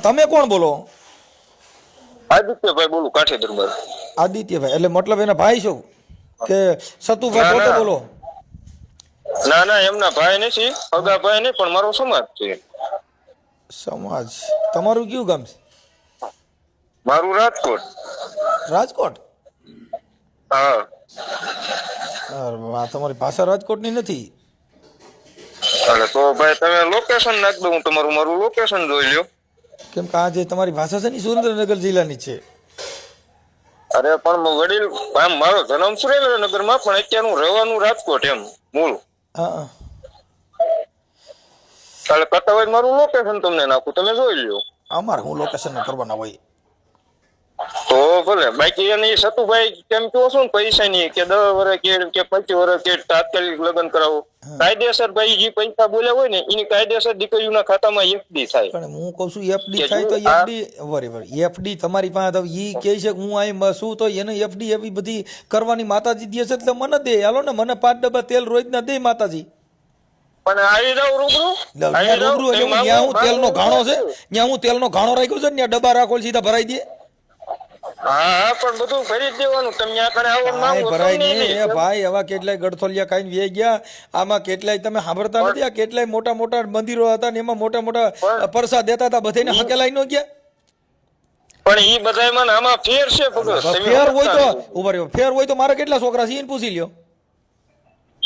તમે કોણ બોલો? આદિત્યભાઈ બોલું, કાઠીદરબાર. આદિત્યભાઈ એટલે મતલબ એના ભાઈ છો કે સતુભાઈ પોતે બોલો? ના ના, એમના ભાઈ નથી, અગા ભાઈ નહીં, પણ મારો સમાજ છે. સમાજ? તમારું કયું ગામ છે? મારું રાજકોટ. રાજકોટ? હા. તમારી ભાષા રાજકોટની નથી. એટલે તો ભાઈ તમે લોકેશન નાખ દો, હું તમારું મારું લોકેશન જોઈ લ્યો. કેમ કે આ જે તમારી ભાષા છે ને સુરેન્દ્રનગર જિલ્લાની છે. અરે પણ વડીલ, આમ મારો જન્મ સુરેન્દ્રનગરમાં, પણ અત્યારે હું રહેવાનું રાજકોટ એમ મૂળ. હા. એટલે કરતા હોય મારું લોકેશન તમને નાખું, તમે જોઈ લ્યો. અમારે હું લોકેશન કરવાના હોય તો ભલે. બાકી એની સતુભાઈ કેમ કહો છો ને પૈસા ની કે 10 વર્ષ કે 25 વર્ષ કે તાત્કાલિક લગ્ન કરાવો, કાયદેસર ભાઈ જે પૈસા બોલ્યા હોય ને એની કાયદેસર દીકરીઓના ખાતામાં એફડી થાય. પણ હું કહું છું એફડી થાય તો એફડી બરાબર, એફડી તમારી પાસે ઈ કહે છે કે હું અહીં શું તો એને એફડી એવી બધી કરવાની માતાજી દે છે એટલે મને દે. હાલો ને, મને 5 ડબ્બા તેલ રોજના દે માતાજી. પણ આવી જાવ રૂબરૂ. રૂબરૂ એટલે ત્યાં હું તેલનો ઘાણો છે, ત્યાં હું તેલનો ઘાણો રાખ્યો છે ને ત્યાં ડબ્બા રાખો સીધા ભરાઈ દે. હા પણ બધું ભરી જ દેવાનું. તમે આ કરે આવો માંગો ભરાય નહીં એ ભાઈ. આવા કેટલાય ગડથોલિયા ખાઈને વે ગયા. આમાં કેટલાય તમે સાંભળતા નથી? આ કેટલાય મોટા મોટા મંદિરો હતા ને એમાં મોટા મોટા પરસાદ દેતા હતા, બધાને હકેલાઈ ન ગયા. પણ ઈ બધાયમાં આમાં ફેર છે ભગત. ફેર હોય તો ઉભા રહ્યો, ફેર હોય તો મારે કેટલા છોકરા છે એને પૂછી લ્યો.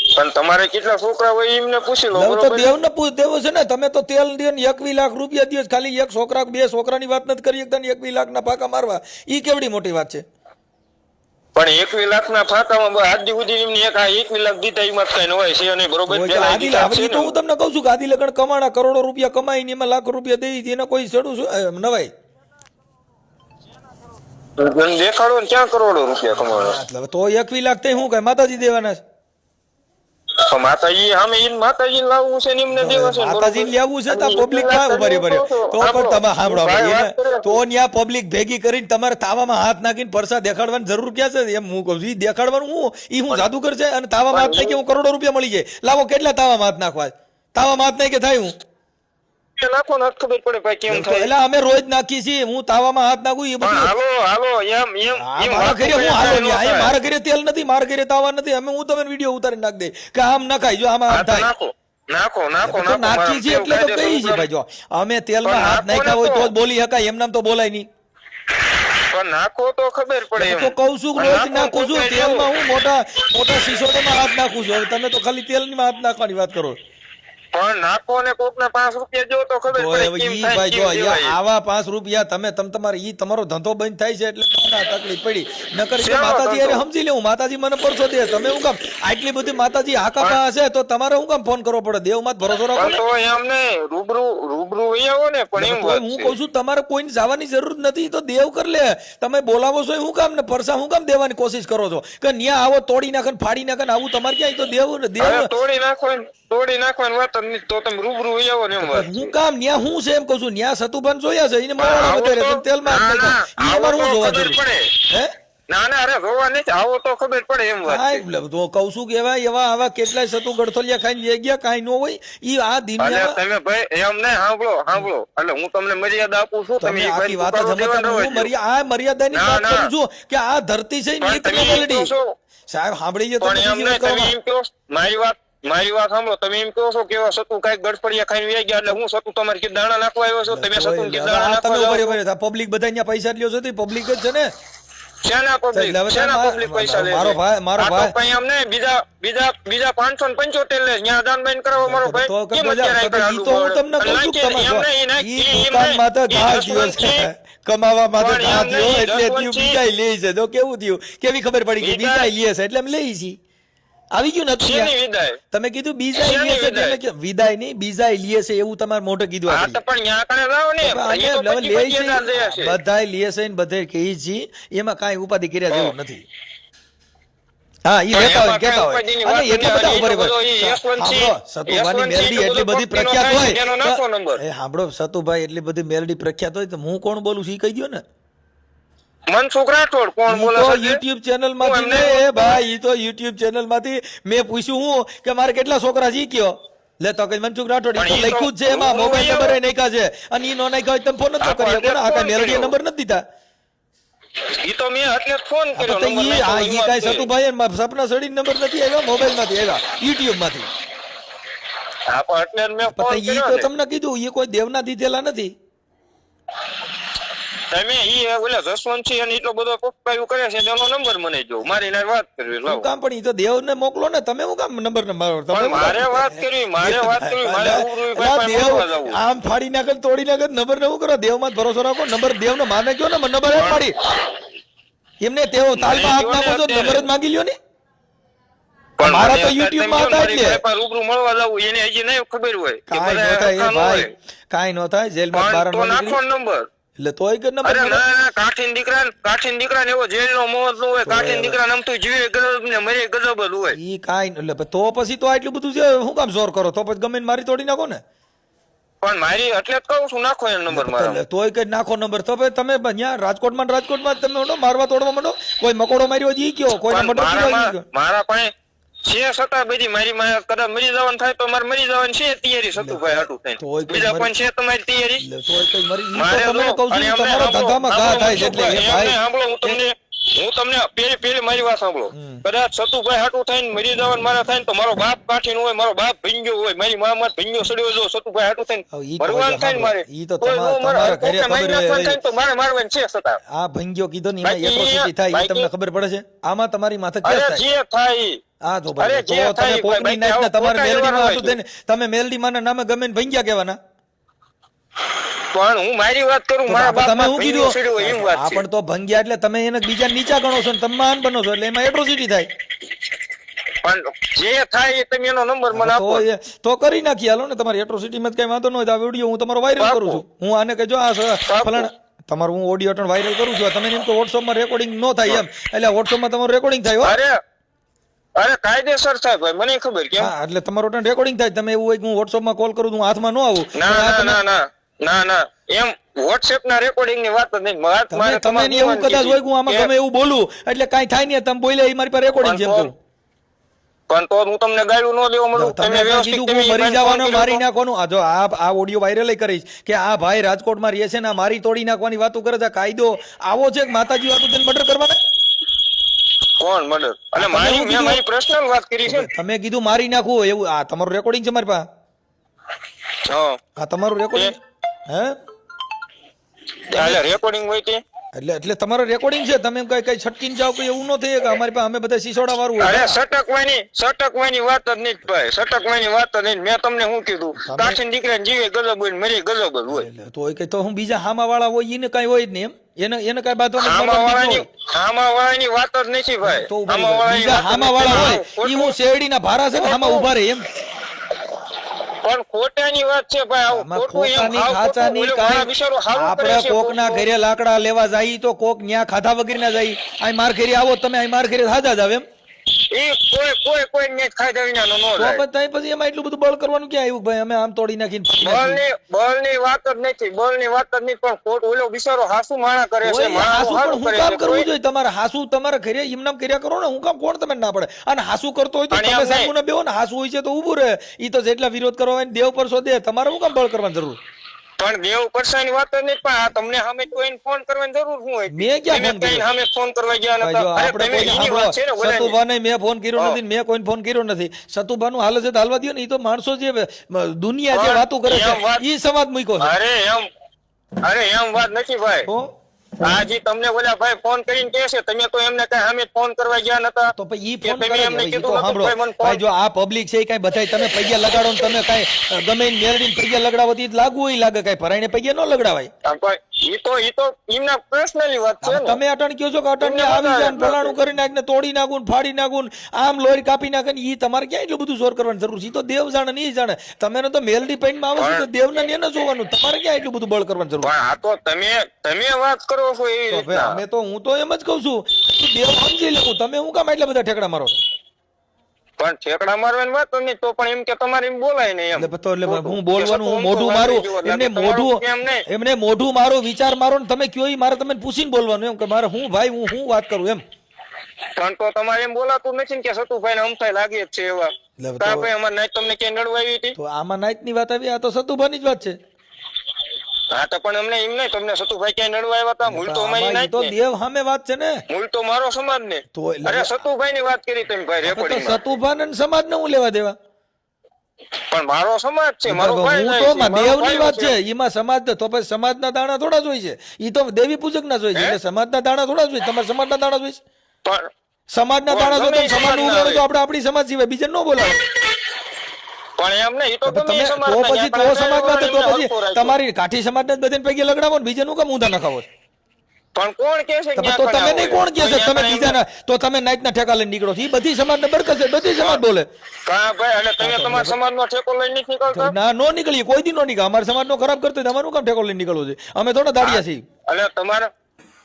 પણ તમારે કેટલા છોકરા હોય એમને પૂછી લો. તો દેવને દેવો છે ને. તમે તો તેલ દે ને 21 લાખ રૂપિયા દે, ખાલી એક છોકરા 2 છોકરાની વાત નથી કરી શકતા ને 21 લાખના ફાંકા મારવા, ઈ કેવડી મોટી વાત છે? પણ 21 લાખના ફાંકામાં આજ સુધી એમને 21 લાખ દીધા એમાં કઈ નવાય છે નહીં, બરોબર? હું તમને કઉ છું કે આદિ લગન કમાણા કરોડો રૂપિયા કમાઈ ને એમાં લાખ રૂપિયા દઈ એને કોઈ છેડું નવાય? દેખાડો ને ક્યાં કરોડો રૂપિયા કમાવાનો? એટલે તો 21 લાખ થઈ શું કઈ માતાજી દેવાના છે? માતાજી સામે માતાજી લાવવું છે ને એમને દેવા છે. માતાજી લેવું છે તો પબ્લિક થાય ઉભા તો પણ તમે સાંભળો તો ત્યાં પબ્લિક ભેગી કરીને તમારે તાવામાં હાથ નાખીને પરસા દેખાડવાની જરૂર ક્યાં છે? એમ હું કહું છું, દેખાડવાનું હું જાદુગર છે અને તાવામાં હાથ નાખી હું કરોડો રૂપિયા મળી જાય. લાવો કેટલા તાવામાં હાથ નાખવા? તાવામાં હાથ નાખી થાય હું નાખો ને ખબર પડે ભાઈ કેમ થાય. એટલે અમે રોજ નાખી છીએ, હું તાવામાં હાથ નાખું એ બધું. હાલો હાલો એમ મારા ઘરે હું હાલો મારા ઘરે તેલ નથી, મારા ઘરે તાવા નથી. અમે હું તમને વિડીયો ઉતારી નાખ દે કે આમ નખાય, જો આમાં હાથ થાય. નાખો નાખો નાખી છે એટલે તો કહી છે ભાઈ. જો અમે તેલમાં હાથ નાખ્યા હોય તો જ બોલી શકાય, એમ નામ તો બોલાય નહીં. પણ નાખો તો ખબર પડે. તો કઉ છું રોજ નાખું છું તેલમાં. હું મોટા મોટા સિસોડામાં હાથ નાખું છું. હવે તમે તો ખાલી તેલની હાથ નાખવાની વાત કરો. પણ નાખો ને કોક ના 5 રૂપિયા જો તો ખબર પડે. આવા 5 રૂપિયા તમે તમારે ઈ તમારો ધંધો બંધ થાય છે એટલે તકલીફ પડી. નકર માતાજી અરે સમજી લેવું, માતાજી મને પરસો દે. તમે હું કામ આટલી બધી માતાજી હાકા હશે તો તમારે હું કામ ફોન કરવો પડે? દેવ માં ભરોસો રાખો તો એમ ને રૂબરૂ આવો ને. પણ એમ હું કઉ છું તમારે કોઈને જવાની જરૂર નથી, તો દેવ કર લે. તમે બોલાવો છો હું કામ ને પરસા હું કામ દેવાની કોશિશ કરો છો કે ન્યા આવો તોડી નાખે ફાડી નાખે આવું તમારે ક્યાંય? તો દેવ તોડી નાખવાની વાત તો તમે રૂબરૂ આવો ને. હું કામ ન્યા હું છે એમ કહું છું. ન્યા સતુભાન જોયા છે એને મારવાના વધારે છે તેલમાં અમારે હું જોવા જરૂર હે? ના ના અરે જોવા નથી, આવો તો ખબર પડે એમ વાત. તો કહું છું કે એવા આવા કેટલાય સતુ ગડથોલિયા ખાઈને લઈ ગયા, કાંઈ ન હોય ઈ આ દિનમાં. તમે ભાઈ એમ ને સાંભળો એટલે હું તમને મર્યાદા આપું છું. તમે આખી વાત જ મર્યાદાની વાત કરું છું કે આ ધરતી છે ને એક મેલોડી સાહેબ સાંભળી મારી વાત સાંભળો. તમે એમ કહો છો કે સતુ કઈક ગડપડિયા ખાઈને વ્યા ગયા એટલે હું સતુ તમારે કે દાણા નાખવા આવ્યો છો? તમે સતુ કે દાણા નાખવા પબ્લિક બધા અહીંયા પૈસા લ્યો છો? પબ્લિક જ છે ને. પૈસા લે મારો ભાઈ અમને બીજા 575 લે ત્યાં દાન બેન કરાવો મારો ભાઈ. કમાવા માટે એટલે બીજા લે છે તો કેવું થયું? કેવી ખબર પડી કે બીજા લે છે એટલે અમે લઈ છીએ? આવી ગયું નથી. તમે કીધું બીજા વિદાય નહીં, બીજા લે છે એવું તમારે મોઢે કીધું. બધા લે છે ને બધે કહી છીએ, એમાં કઈ ઉપાધિ કર્યા જેવું નથી. હા ઈ લેતા હોય કેતા હોય અને એટલા બધા ઉપર સતુભાઈ મેલડી એટલી બધી પ્રખ્યાત હોય. સાંભળો સતુભાઈ એટલી બધી મેલડી પ્રખ્યાત હોય તો હું કોણ બોલું છું ઈ કહી દો ને. મનસુખ રાઠોડ કોણ બોલે છે? યુટ્યુબ ચેનલ માંથી ભાઈ ઈ તો યુટ્યુબ ચેનલ માંથી મેં પૂછ્યું હું કે મારે કેટલા છોકરા જી કયો લે તો કઈ મનસુખ રાઠોડ ઈ તો પણ ઈ તો લખ્યું જ છે એમાં હું મોબાઈલ અહીંયા- નંબર નાખ્યા છે અને ઈ નો નાખ્યા હોય તમે ફોન નતો હા, કરી પણ શકો ને આ કઈ ફોન મેલડી કર્યો. નંબર નથી દીધા ઈ તો મેં એટલે જ ફોન કર્યો તો નંબર ઈ નાખ્યો આ ઈ એમાં કાઈ જ છે. સતુભાઈ સપના સડી નંબર નથી આવ્યા મોબાઈલ માંથી આવ્યા યુટ્યુબ માંથી હા પણ એટલે જ મેં ફોન પણ ઈ કર્યો તો ને. તમને કીધું ઈ કોઈ દેવના દીધેલા નથી તમે ઈ ઓલા જસવંતસિંહ અને એટલો બધો પપ્પાયું કરે છે એનો નંબર મને જો મારી નાર વાત કરવી શું લાવો. કામ પણ ઈ તો દેવને મોકલો ને તમે શું કામ નંબર ને મારો તમે પણ શું કામ? મારે વાત કરવી મારે અલા, ભાઈ દેવ મળવા જાવું. આમ ફાડી નાખે ને તોડી નાખે નંબર ને શું કરો દેવમાં જ ભરોસો રાખો નંબર દેવને માને કયો ને નંબર એક પાડી એમને તેઓ તાલમાં હાથ નાખો છો નંબર જ માંગી લ્યો ને પણ મારા મને તો અત્યારે YouTube તમે માં કહો ને હતા મારી એટલે. ભાઈ પાસે રૂબરૂ મળવા જાવું એને હજી નહીં ખબર હોય કે કાંઈ બધા નો થાય હરખા એ ન ભાઈ હોય. કાંઈ નો થાય જેલમાં પણ બાર તો નો નાખો નીકળી નંબર. એટલે તોય કે નંબર અરે મળે. ના કાઠીન દીકરા ને એવો જેલનો મોહ ન હોય કાઠીન દીકરા નામ તો જીવે ગજબ ને મરે ગજબ જ હોય. ઈ કાંઈ એટલે તો પછી તો આટલું બધું છે શું કામ જોર કરો તો પછી ગમે ને મારી તોડી નાખો ને પણ મારી એટલે જ કહું છું નાખો એનો નંબર મારા. એટલે તોય કઈ નાખો નંબર તો પછી તમે ત્યાં રાજકોટમાં ને રાજકોટમાં જ તમે માંડો મારવા તોડવા માંડો કોઈ મકોડો માર્યો હોય ઈ કયો કોઈને પણ મર્ડર કર્યો હોય ઈ કયો. મારા પાસે છે છતાં બધી મારી માં કદાચ મરી જવાનું થાય તો મારે મરી જવાની છે તૈયારી સતુભાઈ હાટું તોય થઈને કઈ બીજા મરી- કોઈ છે તમારી તૈયારી એટલે તોય કઈ મરી ઈ મારે તો તમને જો, કહું છું અને ઈ અમને તમારા ધંધામાં ઘા થાય છે એટલે એ ભાઈ સાંભળો હું તમને પેલી મારી વાત સાંભળો કદાચ સતુભાઈ હાટું થઈને મરી જવાનું મારા થાય ને તો મારો બાપ કાઠીન હોય મારો બાપ ભીંજો હોય મારી મામા ભીંજો સડ્યો જો સતુભાઈ હાટું થઈને હવે ઈ તો ભરવાનું થાય ને મારે ઈ તો કોઈ નો મારે તમારા ઘરે કોકને મારી ખબર હોય નાખવાનું થાય ને તો મારે મારવાની છે છતાં આ ભંગ્યો કીધો ને એમાં બાકી એટ્રોસિટી થાય ઈ બાકી- તમને ખબર પડે છે આમાં તમારી માથે અરે કેસ થાય જે થાય ઈ. આ જો અરે ભાઈ તો જે તમે થાય કોકની ભાઈ, નાઈટને આવું તમારે ખોટા મેલડીમાં વ્યવહાર હાટું થઈને તમે મેલડીમાંના નામે ગમે ને ભંગ્યા કહેવાના પણ હું મારી વાત કરું મારા બાપ તમે શું ભીંજો સડ્યો હોય એમ કીધું વાત આ છે પણ તો ભંગ્યા એટલે તમે એને બીજા નીચા ગણો છો ને તમે મહાન બનો છો એટલે એમાં એટ્રોસિટી થાય પણ જે થાય એ તમે એનો નંબર મને આપો તો કરી નાખી હાલો ને તમારી એટ્રોસિટીમાં કઈ વાંધો ન હોય તો આ વિડીયો હું તમારો વાયરલ કરું છું હું આને કહેજો આ ફલાણા તમારું હું ઓડિયો ટન વાયરલ કરું છું તમે એમ તો વોટ્સઅપમાં રેકોર્ડિંગ ન થાય એમ એટલે વોટ્સઅપમાં તમારું રેકોર્ડિંગ થાય હો. અરે કાયદેસર થાય ભાઈ મને ખબર કેમ હા એટલે તમારું ટન રેકોર્ડિંગ થાય તમે એવું હોય કે હું વોટ્સઅપમાં કોલ કરું તો હું હાથમાં ન આવું ના પણ આ ના તમે- ના ના ના ના એમ વોટ્સએપ ના રેકોર્ડિંગ ની વાત જ નહીં તમે તમે ની એવું કદાચ હોય કે હું આમાં ગમે એવું બોલું એટલે કાંઈ થાય નહીં તમે બોલ્યા એ મારી પાસે રેકોર્ડિંગ છે એમ કહું. પણ તો હું તમને ગાળું ન દેવા મળું તમે કીધું કે હું મરી જવાનું મારી નાખવાનું આ જો આ ઓડિયો વાયરલ કરીશ કે આ ભાઈ રાજકોટમાં રહે છે ને આ મારી તોડી નાખવાની વાતો કરે છે આ કાયદો આવો છે કે માતાજી વાતો તેને મર્ડર કરવાના કોણ મર્ડર અને મારી એવું મેં કીધું? મારી પર્સનલ વાત કરી છે ને. તમે કીધું મારી નાખવું એવું આ તમારું રેકોર્ડિંગ છે મારી પાસે હા આ તમારું રેકોર્ડિંગ હે એટલે રેકોર્ડિંગ હોય તે એટલે તમારો રેકોર્ડિંગ છે તમે કઈ કઈ છટકીને જાવ કે એવું ન થાય કે અમારી પાસે અમે બધા સિસોડા વાળું અરે હોય સટકવાની વાત જ નહીં ભાઈ સટકવાની વાત જ નહીં મેં તમને શું કીધું કાઠીન દીકરાને જીવે ગજબ હોય ને મરી ગજબ જ હોય એટલે તો કઈ તો હું બીજા હામા વાળા હોય એને કઈ હોય જ નહીં એમ એને કઈ બાંધવાનું હામાવાળાની વાત જ નથી ભાઈ તો બીજા હામા વાળા હોય ઈ હું શેરડીના ભારા છે ને હામા ઉભા રહે એમ પણ ખોટાની વાત છે ભાઈ આવું આમાં ખોટું એમ ખોટાની હાવ ખાચાની ખોટું. ઓલો કાંઈ મારા બિચારો હારું કરે આપણે છે કોકના ખોટું. ઘરે લાકડા લેવા જાય તો કોક ન્યા ખાધા વગર ના જાય આ માર ઘરે આવો તમે આ માર ઘરે હાજા જ આવે એમ ઈ કોઈ ને ખાધા વિનાનો ન તો જાય. પછી એમાં એટલું બધું બળ કરવાનું ક્યાં આવ્યું ભાઈ અમે આમ તોડી નાખીને બળની વાત જ નથી બળની વાત જ નહીં પણ ખોટ ઓલો બિચારો હાસુ માણા કરે છે ઓય, હાસુ માણસ પણ હું કામ કરવું જોઈએ તમારે હાસુ તમારે ઘરે એમનામ કર્યા કરો ને હું કામ કોણ તમે ના પડે અને હાસુ કરતો હોય તો અને તમે એમ નહીં. સામુને બેહો ને હાસુ હોય છે તો ઊભું રહે ઈ તો જેટલા વિરોધ કરવા હોય ને દેવ પર શોધે તમારે હું કામ બળ કરવાની જરૂર પણ દેવ પરસાની વાત જ નહીં પણ આ તમને સામે કોઈને ફોન કરવાની જરૂર શું હોય મેં ક્યાં તમે ફોન કર્યો? કઈ સામે ફોન કરવા ગયા ભાઈ જો નતા અરે આપણે તમે કોઈ એની વાત છે ને સાંભળો, ઓલાની. સતુભાને મેં ફોન કર્યો નથી ને મેં કોઈને ફોન કર્યો નથી સતુભાનું હાલે છે તો હાલવા દ્યો ને ઈ તો માણસો જે દુનિયા જે વાતો કરે છે એમ વાત- ઈ સમાજ મૂક્યો છે અરે એમ વાત નથી ભાઈ તો આજે તમને ઓલા ભાઈ ફોન કરીને કહે છે તમે તો એમને કઈ સામે ફોન કરવા ગયા નતા તો પછી ઈ કે ફોન તમે કરે એમને છે. ઈ કીધું તો નતું સાંભળો ભાઈ મને ફોન- ભાઈ જો આ પબ્લિક છે ઈ કાંઈ બધાય તમે પૈયા લગાડો ને તમે કાંઈ ગમે ઈને મેરડીને પૈયા લગડાવતી લાગુ હોય લાગે કાંઈ ભરાઈને પૈયા ન લગડાવાય આ ભાઈ, ઈ તો એમના પર્સનલી વાત છે ને તમે અટણ કયો છો કે અટણ ને તમને આવી જાય ને બતાવે. ફલાણું કરી નાખ ને તોડી નાખું ને ફાડી નાખું ને આમ લોહી કાપી નાખે ને ઈ તમારે ક્યાં એટલું બધું જોર કરવાની જરૂર છે ઈ તો દેવ જાણે ને ઈ જાણે તમે તો મેલડી પેઇન્ટમાં આવે છે તો દેવને ને એને જોવાનું તમારે ક્યાં એટલું બધું બળ કરવાની જરૂર પણ આ તો તમે વાત કરો છો એવી તો ભાઈ રીતના અમે તો હું તો એમ જ કહું છું કે દેવ સમજી લેવું તમે હું કામ એટલા બધા ઠેકડા મારો છો? પણ ઠેકડા મારવાની વાત જ નહીં તો પણ એમ કે તમારે એમ બોલાય નહીં એમ એટલે તો એટલે ખોટું. હું બોલવાનું હું કે મોઢું સતું મારું વાંચી જુઓ. એમને તમારું મોઢું કેમ નહીં? એમને મોઢું મારું વિચાર મારો ને તમે કયો ઈ મારે તમે પૂછીને બોલવાનું એમ કે મારે હું ભાઈ હું વાત કરું એમ પણ તો તમારે એમ બોલાતું નથી ને કે સતુભાઈ ને અમથાય લાગે જ છે એવા કા ભાઈ અમાર નાઈટ તમને ક્યાં નડવા આવી હતી? તો આમાં નાઈટ ની વાત આવી, આ તો સતુભાની જ વાત છે. હા તો પણ અમને એમ નહીં, તમને સતુભાઈ ક્યાં નડવા આવ્યા હતા? મૂળ તો અમારી નાઈટ તો દેવ સામે વાત છે ને, મૂળ તો મારો સમાજ ને. અરે સતુભાઈ ની વાત કરી તમે ભાઈ રેકોર્ડિંગ માં. સતુભા ને સમાજ ને હું લેવા દેવા? પણ મારો સમાજ છે, મારો ભાઈ હું તો દેવની વાત છે, એમાં સમાજ તો પછી સમાજના દાણા થોડા જ હોય છે, ઈ તો દેવી પૂજક ના જ હોય છે, એટલે સમાજના દાણા થોડા જ હોય. તમારા સમાજના દાણા જ હોય છે. પણ સમાજના દાણા જો તમે સમાજનું ઉગાડો તો આપણે આપણી સમાજ સિવાય બીજે ન બોલાવો. પણ એમ નહીં, તો તમે તો પછી તો સમાજમાં તો પછી તમારી કાઠી સમાજને જ બધાને પૈકી લગડાવો ને બીજે નું કામ ઊંધા નખાવો? પણ કોણ કહે છે તો તમે નહીં, કોણ કહે છે? તમે બીજાના તો તમે નાઈટ ના ઠેકા લઈને નીકળો છો, એ બધી સમાજને બરકત છે, બધી સમાજ બોલે. કા ભાઈ, અને તમે તમારા સમાજનો ઠેકો લઈને નથી નીકળતા? ના, નો નીકળીએ, કોઈ દી નો નીકળે. અમારા સમાજનો ખરાબ કરતો તમારું કામ ઠેકો લઈને નીકળવું છે? અમે થોડા દાડિયા છીએ. એટલે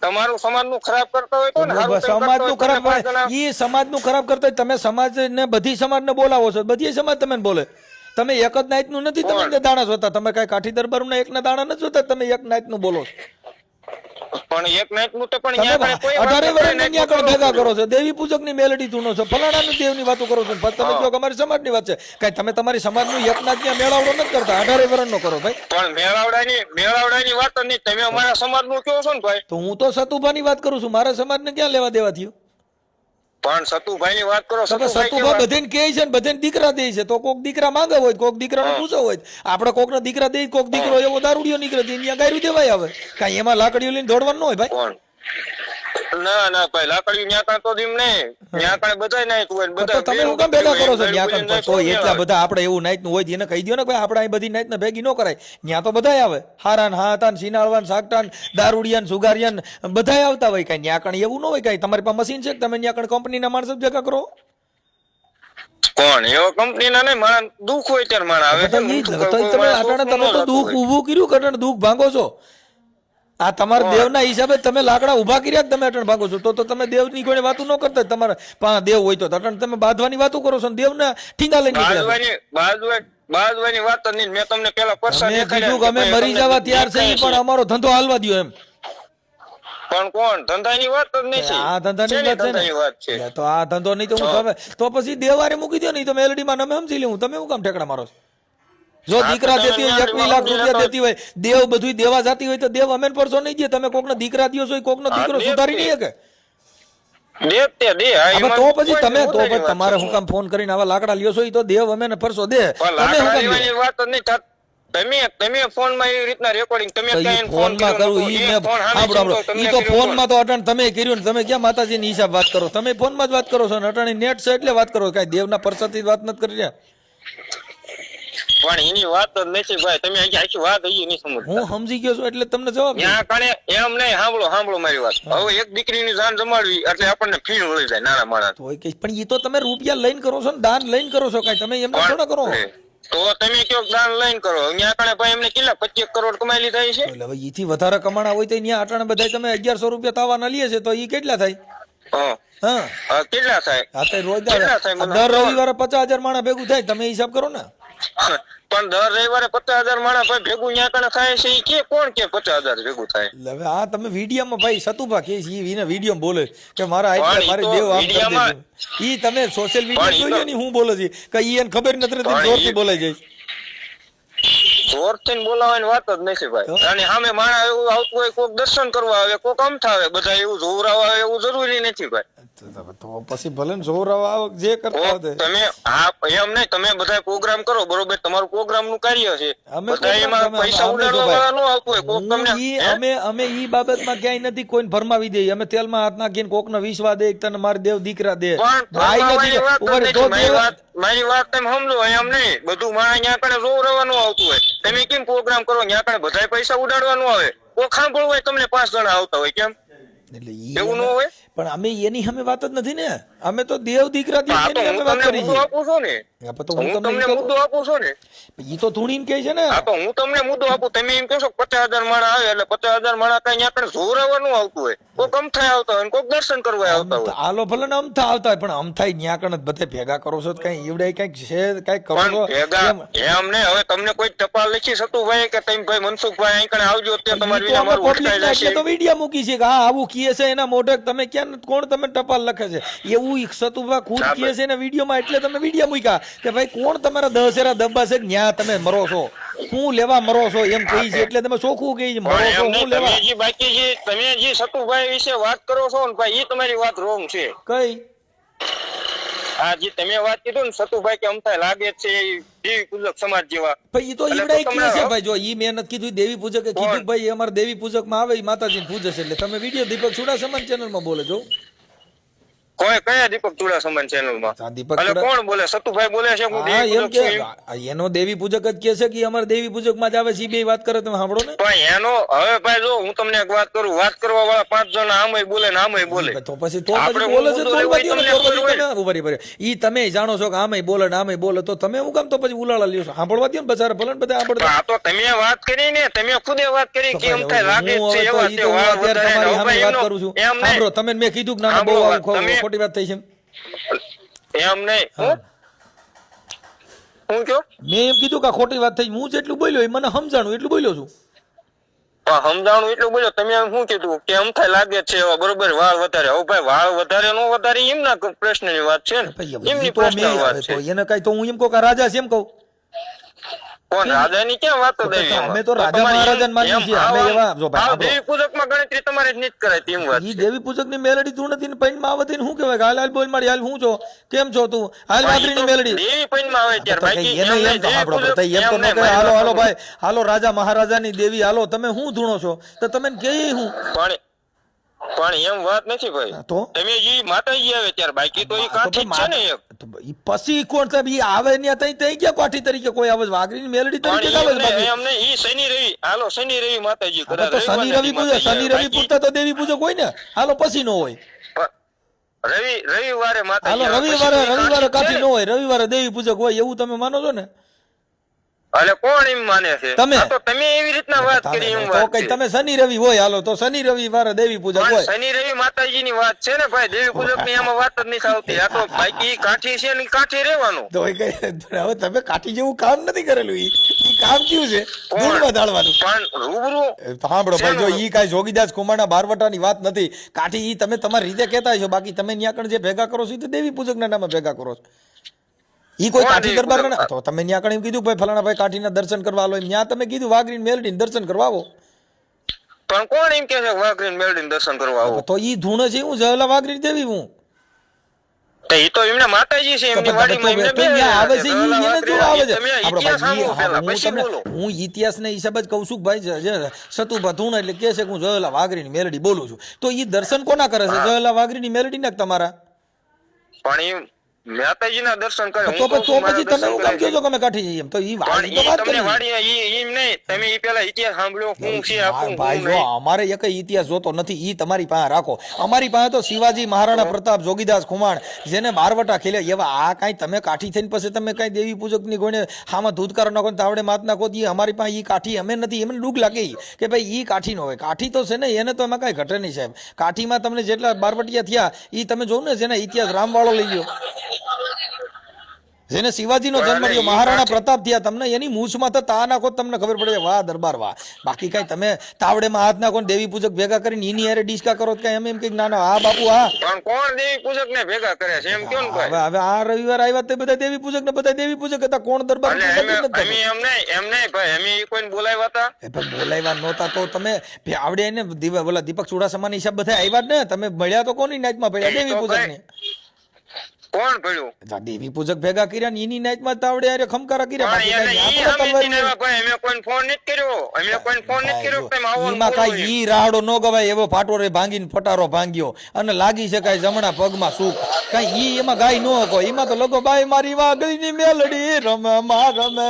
તમારું સમાજનું ખરાબ કરતા હોય તો ને, સમાજનું ખરાબ, ઈ સમાજનું ખરાબ કરતા તમે સમાજને બધી સમાજને બોલાવો છો, બધી સમાજ તમે બોલે. તમે એક જ નાઈટ નું નથી તમે દાણા જોતા, તમે કઈ કાઠી દરબાર એક ના દાણા નથી જોતા, તમે એક નાઈટ નું બોલો. પણ એક નાઈટ નું તો પણ 18 વર્ષ ભેગા કરો છો, દેવી પૂજક ની મેલડી ધૂનો છો, ફલાણા દેવ ની વાતો કરો છો, તમે કહો કે અમારી સમાજ ની વાત છે. કઈ તમે તમારી સમાજ નું એક ના ત્યાં મેળાવડો નથી કરતા, 18 વર્ષ નો કરો ભાઈ. પણ મેળાવડાની વાત નહીં, તમે અમારા સમાજ નું કહો છો ને ભાઈ. તો હું તો સતુભા ની વાત કરું છું, મારા સમાજ ને ક્યાં લેવા દેવા થયું? પણ સતુભાઈ ની વાત કરો, સતુભા બધાને કહે છે ને બધાને દીકરા દે છે, તો કોક દીકરા માંગે હોય, કોક દીકરાનો પૂછો હોય, આપણે કોક ના દીકરા દે, કોક દીકરો એવો દારૂડિયો નીકળે ત્યાં ગાયરું દેવાય આવે. કઈ એમાં લાકડીઓ લઈને દોડવાનું ન હોય ભાઈ. ના ના ભાઈ, લાકડીઓ ન્યા કાં તો દીમ નહીં, ન્યા કાં બધાય નાઈટ હોય, બધા તમે હું કેમ ભેગા કરો છો? ન્યા કાં તો એટલા બધા આપણે એવું નાઈટ નું હોય એને કહી દો ને ભાઈ, આપણે અહીં બધી નાઈટ ને ભેગી ન કરાય. ન્યા તો બધાય આવે, હારાન હાતાન સિનાળવાન સાકટાન દારૂડિયાન સુગારિયાન બધાય આવતા હોય. કઈ ન્યા કાં એવું ન હોય, કઈ તમારી પાસે મશીન છે કે તમે ન્યા કાં કંપનીના માણસો ભેગા કરો? કોણ એવો કંપનીના નહીં, મારા દુઃખ હોય ત્યારે મારા આવે. તમે તો દુઃખ ઊભું કર્યું, કટણ દુઃખ ભાંગો છો. આ તમારા દેવના હિસાબે તમે લાકડા ઉભા કર્યા, તમે અટણ ભાગો છો. તો તમે દેવની કોઈ વાતો ન કરતા, તમારા દેવ હોય તો અટણ તમે બાંધવાની વાતો કરો છો, દેવના ઠીંગા લઈને બાજવાની વાત નહીં. મેં તમને પેલા પરસા કીધું કે અમે મરી જવા તૈયાર છે, પણ અમારો ધંધો હાલવા દો એમ. પણ કોણ ધંધાની વાત જ નહીં છે? આ ધંધાની વાત છે. તો આ ધંધો નહીં તો હું તો પછી દેવારે મૂકી દો, નહીં તો મેલડીમાં અમે સમજી લેવું. તમે શું કામ ઠેકડા મારો છો? જો દીકરા દેતી હોય 21 લાખ રૂપિયા દેતી હોય, દેવ બધું દેવા જાતી હોય તો દેવ અમે પરસો નહીં દે. તમે કોકનો દીકરા દિયો છો, કોકનો દીકરો સુધારી નહીં શકે. તો પછી તમે તો પછી તમારે હું કામ ફોન કરીને આવા લાકડા લ્યો છો? ઈ તો દેવ અમે ને પરસો દે. તમે ફોનમાં એવી રીતના રેકોર્ડિંગ તમે ક્યાં ફોનમાં કરું ઈ મે સાંભળો, ઈ તો ફોનમાં તો અટણ તમે કર્યું ને, તમે ક્યાં માતાજીની હિસાબ વાત કરો? તમે ફોનમાં જ વાત કરો છો ને, અટાણી નેટ છે એટલે વાત કરો. કઈ દેવના પરસાથી વાત નથી કરી રહ્યા. પણ એની વાત જ નથી ભાઈ, તમે આખી વાત અહીં નહીં સમજતા. હું સમજી ગયો છું એટલે તમને જવાબ ત્યાં કાણે એમ નહીં. સાંભળો મારી વાત. હવે એક દીકરીની જાન જમાડવી એટલે આપણને ફીણ વળી જાય નાના માણસ. પણ એ તો તમે રૂપિયા લઈને કરો છો ને, દાન લઈને કરો છો. કઈ તમે એમને થોડા કરો. તો તમે કયો દાન લઈને કરો, ત્યાં કાણે ભાઈ એમને કેટલા 25 કરોડ કમાઈ લીધા છે. એટલે હવે ઈથી વધારે કમાણા હોય તો ત્યાં અટાણે બધા તમે 1100 રૂપિયા તાવાના લઈએ છે, તો ઈ કેટલા થાય? કેટલા થાય? હા તો રોજ દર રવિવારે 50,000 માણસ ભેગું થાય, તમે હિસાબ કરો ને. પણ દર રવિવારે 50,000 માણસ ભાઈ ભેગું ન્યા કણે થાય છે, કે કોણ કે 50,000 ભેગું થાય? હવે આ તમે વિડીયોમાં ભાઈ સતુભા કે છે, ઈને વિડીયો બોલે કે મારા આટલા મારી દેવ આમ કરી દે. ઈ તમે સોશિયલ મીડિયા જોઈ લો ને, હું બોલે છે કે ઈ એને ખબર નથી રહેતી, જોરથી બોલાઈ જાય. જોરથી બોલાવાની વાત જ નથી ભાઈ. અને સામે માણસ એવું આવતું હોય, કોક દર્શન કરવા આવે, કોક અમથા આવે, બધા એવું જોવરાવા આવે એવું જરૂરી નથી ભાઈ. તો પછી ભલે જોવરાવા જે કરતા હોય તમે એમ નહીં, તમે બધા પ્રોગ્રામ કરો બરોબર, તમારું પ્રોગ્રામ નું કાર્ય છે, બધા એમાં પૈસા ઉડાડવા વાળા ન આવતું હોય. કોક તમને અમે ઈ બાબતમાં ક્યાંય નથી કોઈને ફરમાવી દઈએ. અમે તેલમાં હાથ નાખીને કોકનો વિશ્વાસ દે, તને મારે દેવ દીકરા દે. મારી વાત તમે સમજો. એમ નહીં, બધું માણસ ત્યાં કણે જોવરાવાનું આવતું હોય. તમે કેમ પ્રોગ્રામ કરો, ત્યાં કણે બધા પૈસા ઉડાડવાનું આવે. કોક સાંભળવું હોય તમને 5 જણા આવતા હોય, કેમ એવું ન હોય? પણ અમે એની અમે વાત જ નથી ને. અમે તો દેવ દીકરા હું તમને આપું છું ને, ઈ તો ધૂણીને કહે છે ને. હું તમને મુદ્દો આપું, તમે એમ કહો છો 50,000 માણસ આવે એટલે 50,000 માણસ કઈ આપણે જોરાવાનું આવતું હોય, કોક અમથા આવતા હોય, કોક દર્શન કરવા આવતા હોય. હાલો ભલે ને અમથા આવતા હોય, પણ અમથા ન્યા કણ બધે ભેગા કરો છો, કઈ ઈવડે કઈક છે, કઈક કરો છો એમ ને. હવે તમને કોઈ ટપાલ લખી શકતું ભાઈ કે તમે ભાઈ મનસુખભાઈ અહીં કણે આવજો, ત્યાં તમારી વિના મારું ઉઠકાઈ જશે. તો વિડિયો મૂકી છે કે હા આવું કીએ છે એના મોઢે, તમે ક્યાં કોણ તમે ટપાલ લખે છે એવું સતુભા ખુદ કીએ છે એના વિડીયોમાં, એટલે તમે વિડીયો મૂક્યા કે ભાઈ કોણ તમારા દશેરા દબ્બા છે ન્યા તમે મરો છો, હું લેવા મરો છો એમ કહી છે, એટલે તમે ચોખ્ખું કહી મરો છો હું લેવા. તમે જે સતુભાઈ વિશે વાત કરો છો ને ભાઈ, એ તમારી વાત રોંગ છે. કઈ આ જે તમે વાત કીધું ને સતુભાઈ કે અમથા લાગે છે દેવી પૂજક સમાજ જેવા, ભાઈ ઈ તો ઈવડાય કે છે ભાઈ, જો ઈ મેં નથી કીધું દેવી પૂજકે કીધું ભાઈ અમારે દેવી પૂજક માં આવે ઈ માતાજીને પૂજે છે, એટલે તમે વિડિયો દીપક ચુડાસમા ચેનલ માં બોલે છો. કોઈ કયા દીપક ચુડાસમા ચેનલ માં દીપક એટલે કોણ બોલે? સતુભાઈ બોલે છે હું દેવી પૂજક છું એમ? એનો દેવી પૂજક જ કે છે કે અમારે દેવી પૂજક માં જ આવે છે, ઈ બે વાત કરે તમે સાંભળો ને. પણ એનો હવે ભાઈ જો હું તમને એક વાત કરું, વાત કરવા વાળા 5 જણા આમય બોલે ને આમય બોલે, તો પછી બોલે છે બોલવા દો ને. ઉભરી ભરે ઈ તમે જાણો છો કે આમય બોલે ને આમય બોલે, તો તમે હું કામ તો પછી ઉલાળા લ્યો છો? સાંભળવા દો ને બચારા, ભલે ને બધા સાંભળતા. આ તો તમે વાત કરી ને, તમે ખુદે વાત કરી કે એમ થાય લાગે છે એવા ઈ તો હું અત્યારે તમારી સામે વાત કરું છું. સાંભળો, તમે મેં કીધું કે ના બહુ ખોટી વાત થઈ છે એમ નહીં. હું કયો મેં એમ કીધું કે ખોટી વાત થઈ, હું જેટલું બોલ્યો એ મને સમજાણું એટલું બોલ્યો છું. સમજાણું એટલું બોલ્યો. તમે શું કીધું કે એમ થાય લાગે છે એવા, બરોબર વાળ વધારે. હવે ભાઈ વાળ વધારે નો વધારે એમના પ્રશ્નની વાત છે ને, એમની પ્રશ્નની વાત છે. એને કઈ તો હું એમ કહું કે રાજા છે એમ કહું. કોણ રાજાની ક્યાં વાત થઈ? અમે તો રાજા મહારાજા માનીએ છીએ. અમે એવા જો ભાઈ દેવી પૂજકમાં ગણતરી તમારે જ નહીં કરાય તેમ વાત. ઈ દેવી પૂજક ની મેલડી તું નથી ને પૈન માં આવે ને શું કહેવાય? હાલ હાલ બોલ મારી, હાલ હું છો, કેમ છો તું, હાલ વાઘરી ની મેલડી દેવી પૈન માં આવે ત્યારે બાકી એને એમ તો આપણો એમ તો ન કહે હાલો હાલો ભાઈ હાલો રાજા મહારાજા ની દેવી હાલો, તમે હું ધૂણો છો તો તમે કે હું પણ એમ વાત નથી ભાઈ. તો તમે જે માતાજી આવે ત્યારે બાકી તો ઈ કાઠી જ છે ને એક. પછી કોણ સાહેબ ઈ આવે ને તઈ ગયા કાઠી તરીકે કોઈ આવે? વાઘરીની મેલડી તરીકે આવે બાકી એમ નહીં. ઈ શનિ રવિ હાલો, શનિ રવિ માતાજી કરે તો શનિ રવિ પૂજક, શનિ રવિ પૂજતા તો દેવી પૂજક હોય ને. હાલો પછી નો હોય. રવિવારે માતાજી હાલો રવિવારે કાઠી નો હોય, રવિવારે દેવી પૂજક હોય, એવું તમે માનો છો ને? અલે કોણ એમ માને છે? તમે તો તમે એવી રીતના વાત કરી એમ વાત તો કઈ તમે શનિ રવિ હોય, હાલો તો શનિ રવિવારે દેવી પૂજક હોય. શનિ રવિ માતાજીની વાત છે ને ભાઈ, દેવી પૂજક ની એમાં વાત જ નથી આવતી. આ તો બાકી કાઠી છે ને કાઠી રહેવાનું. તો હવે તમે કાઠી જેવું કામ નથી કરેલું. ઈ કામ કયું છે? ધૂળમાં ઢાળવાનું. પણ રૂબરૂ સાંભળો ભાઈ, જો ઈ કાઈ જોગીદાસ ખુમાના બારવટાની વાત નથી. કાઠી ઈ તમે તમારી રીતે કહેતા છો, બાકી તમે ન્યા કણ જે ભેગા કરો છો ઈ તો દેવી પૂજક ના નામે ભેગા કરો છો. ઈ કોઈ કાઠી દરબાર ના તો તમે ન્યા કણ એમ કીધું ભાઈ ફલાણા ભાઈ કાઠીના દર્શન કરવા આલો, એમ ન્યા તમે કીધું વાઘરીને મેલડીને દર્શન કરવા આવો. પણ કોણ એમ કે છે વાઘરીને મેલડીને દર્શન કરવા આવો? તો ઈ ધૂણ છે હું જલા વાઘરીને દેવી હું. ઈ તો એમને માતાજી છે, એમની વાડીમાં એમને બે આવે છે. ઈ એને જો આવે છે તમે ઇતિહાસ સાંભળો પહેલા પછી બોલો. હું ઇતિહાસના હિસાબે જ કહું છું ભાઈ, જે સતુભા ધૂણ એટલે કે છે કે હું જલા વાઘરીની મેલડી બોલું છું, તો ઈ દર્શન કોના કરે છે? જલા વાઘરીની મેલડી ના તમારા. પણ માતાજીના દર્શન કરે. તો પછી તમે હું કામ કહો છો કે અમે કાઠી જઈએ? તો ઈ વાડી તો વાત કરી. એમ નહીં, તમે ઈ પેલા ઇતિહાસ સાંભળ્યો હું છે આપું ભાઈ. જો અમારે એક ઇતિહાસ જોતો નથી, ઈ તમારી પાસે રાખો. અમારી પાસે તો શિવાજી મહારાણા પ્રતાપ જોગીદાસ ખુમાણ જેને બારવટા ખેલ્યા એવા આ કાઈ તમે કાઠી થઈને પછી તમે કઈ દેવી પૂજક ની કોઈને હામાં ધૂતકાર નાખો તાવડે માત નાખો, ઈ અમારી પાસે ઈ કાઠી અમે નથી. એમને દુઃખ લાગે કે ભાઈ ઈ કાઠી નો હોય. કાઠી તો છે ને એને તો એમાં કઈ ઘટે નહીં સાહેબ. કાઠીમાં તમને જેટલા બારવટિયા થયા ઈ તમે જોઉં ને, જેને ઇતિહાસ રામવાળો લઈ ગયો, જેને શિવાજીનો જન્મ થયો, મહારાણા પ્રતાપ થયા, તમને એની મૂછમાં તો તા નાખો તમને ખબર પડે વાહ દરબાર વાહ. બાકી કઈ તમે તાવડેમાં હાથ નાખો ને દેવી પૂજક ભેગા કરીને એની હારે ડિસ્કા કરો કઈ એમ એમ કઈક ના ના હા બાપુ હા. પણ કોણ દેવી પૂજક ને ભેગા કરે છે એમ કેમ ભાઈ? હવે આ રવિવાર આવ્યા તે બધા દેવી પૂજક ને બધા દેવી પૂજક હતા. કોણ દરબાર? એમ નહીં ભાઈ, અમે કોઈને બોલાવ્યા હતા? બોલાવ્યા નહોતા તો તમે આવડે ને બોલા દીપક ચુડાસમા ની હિસાબ બધા આવ્યા જ ને. તમે મળ્યા તો કોની નાચમાં પડ્યા? દેવી પૂજક ને. કોણ પડ્યું? દેવી પૂજક ભેગા કર્યા ને એની નાચમાં તાવડે આરે ખમકારા કર્યા. એમાં કઈ ઈ રાહડો ન ગવાય એવો ફાટો રે ભાંગીને ફટારો ભાંગ્યો અને લાગી શકાય જમણા પગમાં સુખ. કઈ ઈ એમાં ગાય ન હકો. એમાં તો લોકો બાઈ મારી વાઘરીની મેલડી રમે માં રમે